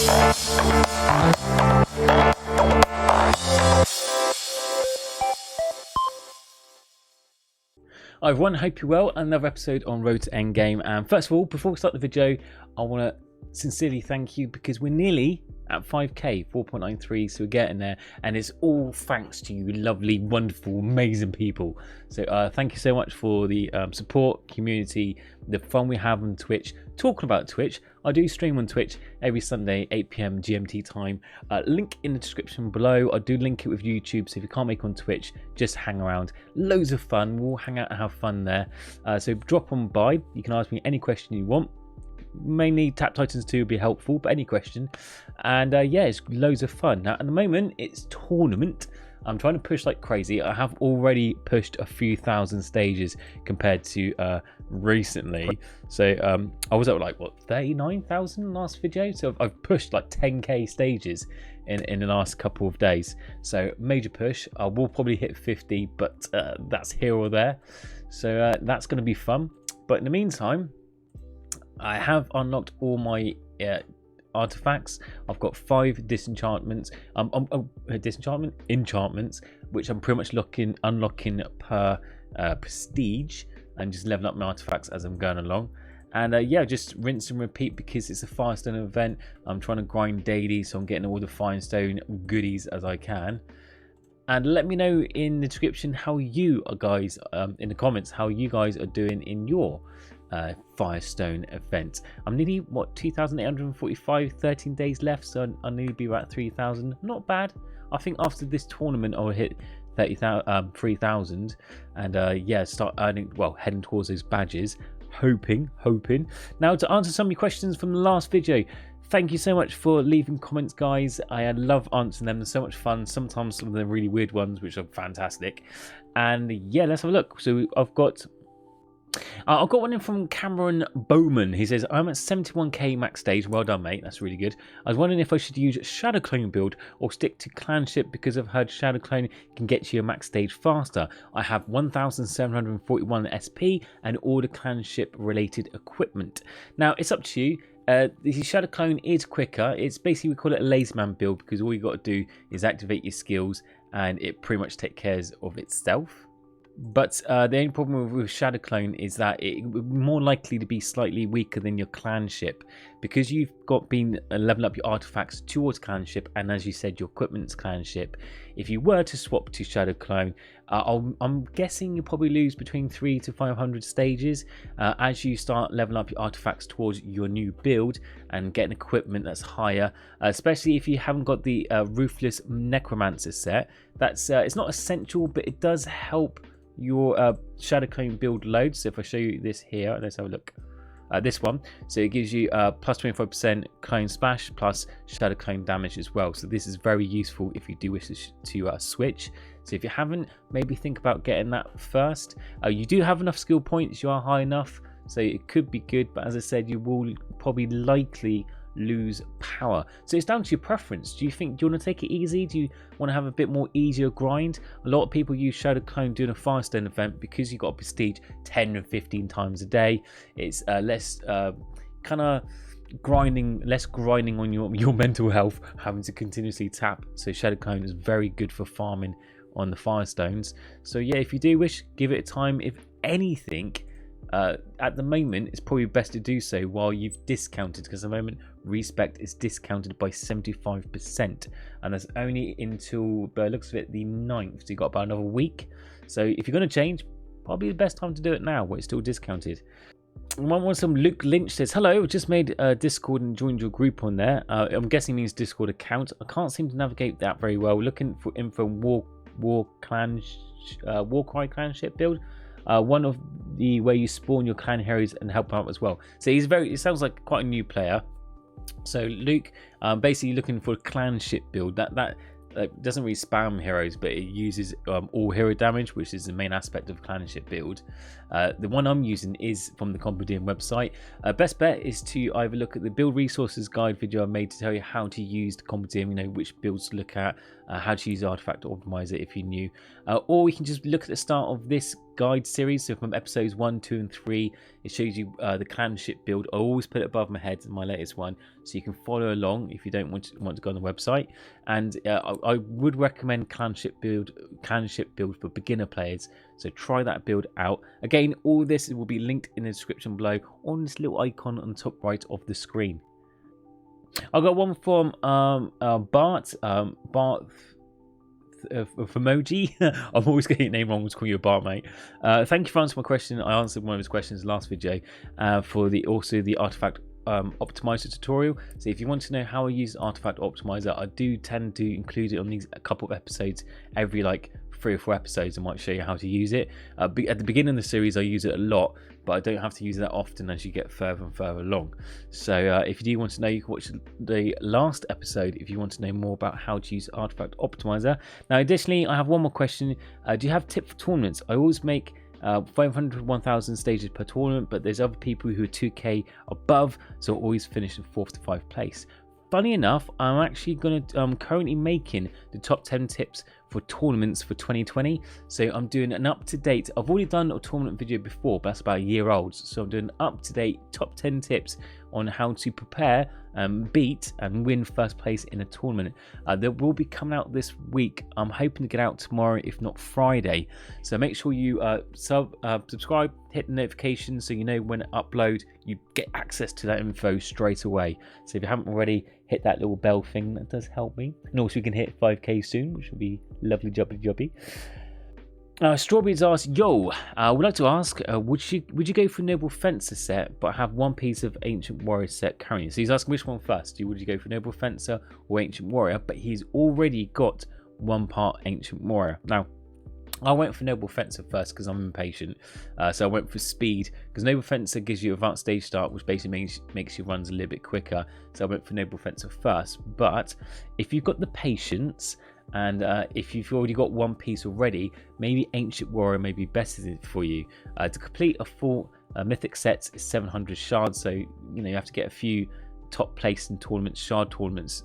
Hi everyone, hope you're well. Another episode on Road to Endgame. And first of all, before we start the video, I want to sincerely thank you because we're nearly at 5k, 4.93, so we're getting there, and it's all thanks to you lovely, wonderful, amazing people. So thank you so much for the support, community, the fun we have on Twitch. Talking about Twitch, I do stream on Twitch every Sunday, 8 p.m. GMT time. Link in the description below. I do link it with YouTube, so if you can't make it on Twitch, just hang around. Loads of fun. We'll hang out and have fun there. So drop on by. You can ask me any question you want. Mainly Tap Titans 2 would be helpful, but any question. And yeah, it's loads of fun. Now, at the moment, it's tournament. I'm trying to push like crazy. I have already pushed a few thousand stages compared to recently. So I was at like, what, 39,000 last video? So I've pushed like 10k stages in the last couple of days. So major push. I will probably hit 50, but that's here or there. So that's going to be fun. But in the meantime, I have unlocked all my artifacts. I've got 5 enchantments, which I'm pretty much unlocking per prestige, and just leveling up my artifacts as I'm going along. And yeah, just rinse and repeat because it's a Firestone event. I'm trying to grind daily, so I'm getting all the Firestone goodies as I can. And let me know in the description how you guys, in the comments, how you guys are doing in your Firestone event. I'm nearly, what, 2,845, 13 days left, so I'll nearly be about 3,000. Not bad. I think after this tournament I'll hit 3,000 and yeah, start earning, well, heading towards those badges. Hoping. Now, to answer some of your questions from the last video, thank you so much for leaving comments, guys. I love answering them. They're so much fun. Sometimes some of the really weird ones, which are fantastic. And yeah, let's have a look. So I've got one in from Cameron Bowman. He says, I'm at 71k max stage. Well done, mate. That's really good. I was wondering if I should use Shadow Clone build or stick to Clanship because I've heard Shadow Clone can get to your max stage faster. I have 1,741 SP and all the Clanship related equipment. Now, it's up to you. The Shadow Clone is quicker. It's basically, we call it a lazy man build because all you got to do is activate your skills and it pretty much takes care of itself. But the only problem with Shadow Clone is that it's more likely to be slightly weaker than your Clanship because you've been leveling up your artifacts towards Clanship, and as you said, your equipment's Clanship. If you were to swap to Shadow Clone, I'm guessing you'll probably lose between 300 to 500 stages as you start leveling up your artifacts towards your new build and getting equipment that's higher, especially if you haven't got the Ruthless Necromancer set. That's it's not essential, but it does help your Shadow Clone build load. So if I show you this here, let's have a look. This one, so it gives you plus 25% clone splash plus Shadow Clone damage as well. So this is very useful if you do wish to switch. So if you haven't, maybe think about getting that first. You do have enough skill points, you are high enough, so it could be good, but as I said, you will probably likely lose power. So it's down to your preference. Do you want to take it easy? Do you want to have a bit more easier grind? A lot of people use Shadow Clone doing a Firestone event because you got prestige 10 and 15 times a day. It's less kind of less grinding on your mental health, having to continuously tap. So Shadow Clone is very good for farming on the Firestones. So yeah, if you do wish, give it a time. If anything, at the moment it's probably best to do so while you've discounted, because at the moment respect is discounted by 75%, and that's only until, by the looks of it, the 9th. So you've got about another week. So if you're going to change, probably the best time to do it now where it's still discounted. Some Luke Lynch says, hello, just made Discord and joined your group on there. I'm guessing means Discord account. I can't seem to navigate that very well. Looking for info Warcry Clanship build. One of the where you spawn your clan heroes and help out as well. So it sounds like quite a new player. So Luke, basically looking for a Clanship build that doesn't really spam heroes, but it uses all hero damage, which is the main aspect of Clanship build. The one I'm using is from the Compendium website. Best bet is to either look at the build resources guide video I made to tell you how to use the Compendium, which builds to look at, how to use Artifact Optimizer if you're new, or we can just look at the start of this guide series. So from episodes 1, 2 and 3, it shows you the clan ship build. I always put it above my head in my latest one, so you can follow along if you don't want to go on the website. And I would recommend clan ship build for beginner players, so try that build out. Again, all this will be linked in the description below on this little icon on the top right of the screen. I got one from Bart Emoji. I'm always getting your name wrong. I was calling you a Bart, mate. Thank you for answering my question. I answered one of his questions last video for the artifact optimizer tutorial. So if you want to know how I use artifact optimizer, I do tend to include it on a couple of episodes every like 3 or 4 episodes. I might show you how to use it. At the beginning of the series I use it a lot, but I don't have to use it that often as you get further and further along. So if you do want to know, you can watch the last episode if you want to know more about how to use artifact optimizer. Now additionally, I have one more question. Do you have tips for tournaments? I always make 500 1000 stages per tournament, but there's other people who are 2k above, so always finish in 4th to 5th place. Funny enough, I'm actually currently making the top 10 tips for tournaments for 2020. So I'm doing an up-to-date, I've already done a tournament video before, but that's about a year old. So I'm doing up-to-date top 10 tips on how to prepare, beat and win first place in a tournament. That will be coming out this week. I'm hoping to get out tomorrow, if not Friday. So make sure you subscribe, hit the notification so you know when I upload, you get access to that info straight away. So if you haven't already, hit that little bell thing, that does help me. And also you can hit 5k soon, which will be lovely jobby. Strawberries asks, yo, I would like to ask, would you go for Noble Fencer set but have one piece of Ancient Warrior set currently? So he's asking which one first. Would you go for Noble Fencer or Ancient Warrior? But he's already got one part Ancient Warrior. Now, I went for Noble Fencer first because I'm impatient. So I went for speed because Noble Fencer gives you advanced stage start, which basically makes your runs a little bit quicker. So I went for Noble Fencer first. But if you've got the patience, and if you've already got one piece already, maybe Ancient Warrior may be better for you. To complete a full Mythic set is 700 shards, so you have to get a few top place in tournaments, shard tournaments,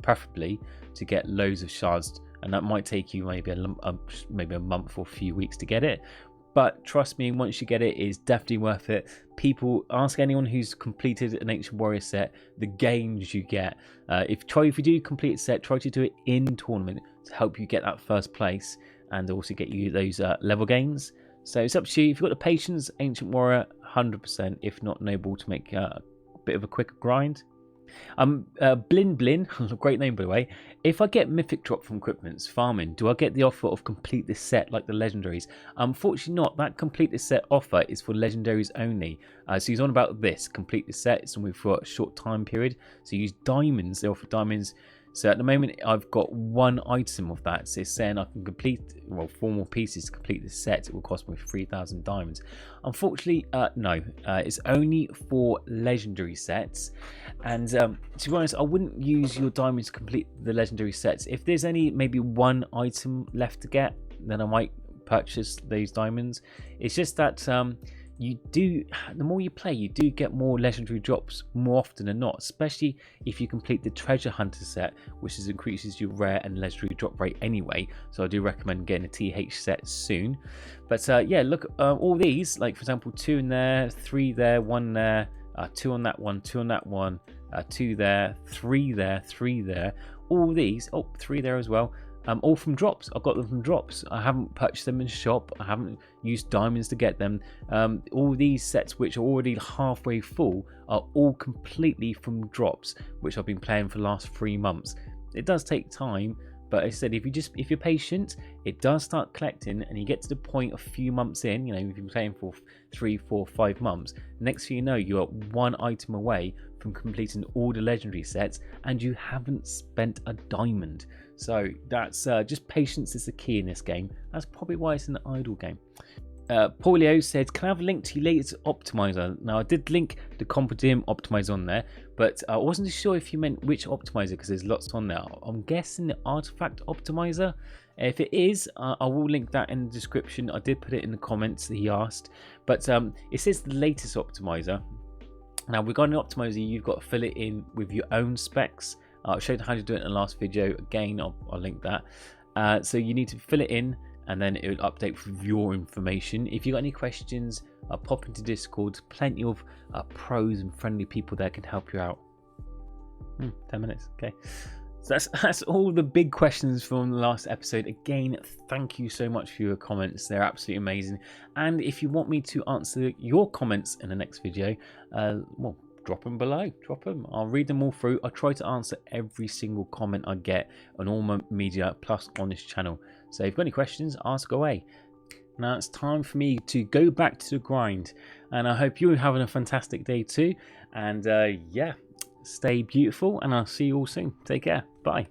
preferably, to get loads of shards, and that might take you maybe a month or a few weeks to get it. But trust me, once you get it, it's definitely worth it. People, ask anyone who's completed an Ancient Warrior set, the gains you get. If you do complete a set, try to do it in tournament to help you get that first place and also get you those level gains. So it's up to you. If you've got the patience, Ancient Warrior, 100%. If not, Noble to make a bit of a quicker grind. Blin, great name by the way. If I get Mythic drop from equipments farming, do I get the offer of complete this set like the legendaries? Unfortunately not. That complete this set offer is for legendaries only. So he's on about this, complete this set. It's only for a short time period. So you use diamonds, they offer diamonds. So at the moment I've got one item of that. So it's saying I can complete, 4 more pieces to complete this set. It will cost me 3,000 diamonds. Unfortunately, no. It's only for legendary sets. And to be honest, I wouldn't use your diamonds to complete the legendary sets. If there's only maybe one item left to get, then I might purchase those diamonds. It's just that the more you play, you do get more legendary drops more often than not, especially if you complete the treasure hunter set, which increases your rare and legendary drop rate anyway. So I do recommend getting a TH set soon. But yeah, look, all these, like for example, 2 in there, 3 there, 1 there, 2 on that one, 2 on that one, 2 there, 3 there, 3 there. All these, 3 there as well. All from drops. I've got them from drops. I haven't purchased them in shop. I haven't used diamonds to get them. All these sets which are already halfway full are all completely from drops, which I've been playing for the last 3 months. It does take time, but I said if you're patient, it does start collecting, and you get to the point a few months in, if you've been playing for 3, 4, 5 months, next thing you know, you're one item away from completing all the legendary sets, and you haven't spent a diamond. So that's just patience is the key in this game. That's probably why it's an idle game. Paulio said, can I have a link to your latest optimizer? Now I did link the Compendium optimizer on there, but I wasn't sure if you meant which optimizer because there's lots on there. I'm guessing the artifact optimizer. If it is, I will link that in the description. I did put it in the comments that he asked, but it says the latest optimizer. Now regarding the optimizer, you've got to fill it in with your own specs. I showed how to do it in the last video. Again, I'll link that. So you need to fill it in, and then it will update with your information. If you got any questions, pop into Discord. Plenty of pros and friendly people there can help you out. 10 minutes, okay. So that's all the big questions from the last episode. Again, thank you so much for your comments. They're absolutely amazing. And if you want me to answer your comments in the next video, well, drop them below. Drop them. I'll read them all through. I try to answer every single comment I get on all my media plus on this channel. So if you've got any questions, ask away. Now it's time for me to go back to the grind, and I hope you're having a fantastic day too. And yeah, stay beautiful, and I'll see you all soon. Take care. Bye.